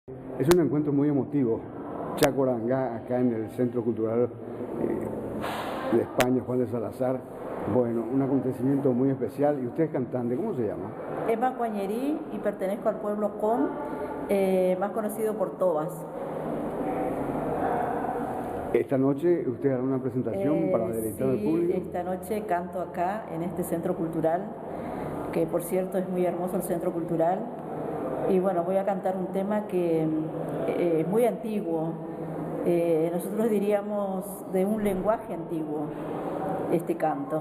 Es un encuentro muy emotivo. Chacorangá, acá en el Centro Cultural de España, Juan de Salazar. Bueno, un acontecimiento muy especial. ¿Y usted es cantante? ¿Cómo se llama? Emma Cuañerí y pertenezco al pueblo Com, más conocido por Tobas. Esta noche usted hará una presentación para deleitar al público. Sí, esta noche canto acá en este centro cultural, que por cierto es muy hermoso el centro cultural. Y bueno, voy a cantar un tema que es muy antiguo, nosotros diríamos de un lenguaje antiguo, este canto.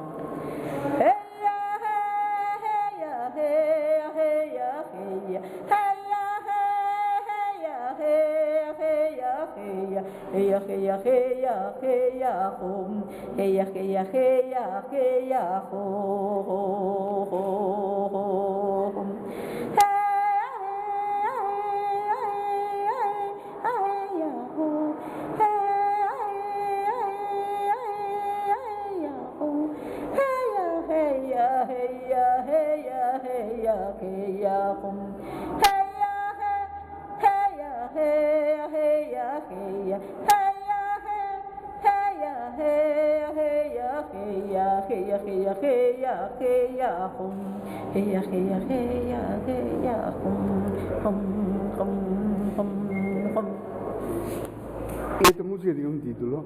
¿Y esta música tiene un título?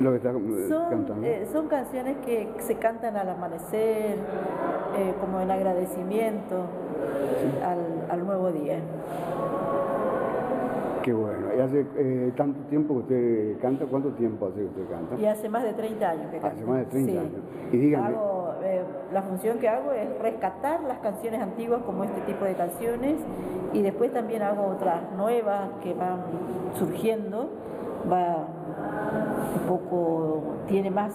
Lo que está cantando. Son canciones que se cantan al amanecer, como en agradecimiento al nuevo día. Qué bueno. ¿Y hace tanto tiempo que usted canta? ¿Cuánto tiempo hace que usted canta? Y hace más de 30 años que canto. Hace más de 30 sí. años. Y dígame. La función que hago es rescatar las canciones antiguas como este tipo de canciones, y después también hago otras nuevas que van surgiendo, un poco, tiene más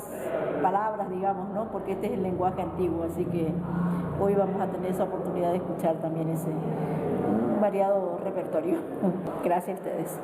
palabras, digamos, ¿no? Porque este es el lenguaje antiguo, así que hoy vamos a tener esa oportunidad de escuchar también ese variado repertorio. Gracias a ustedes.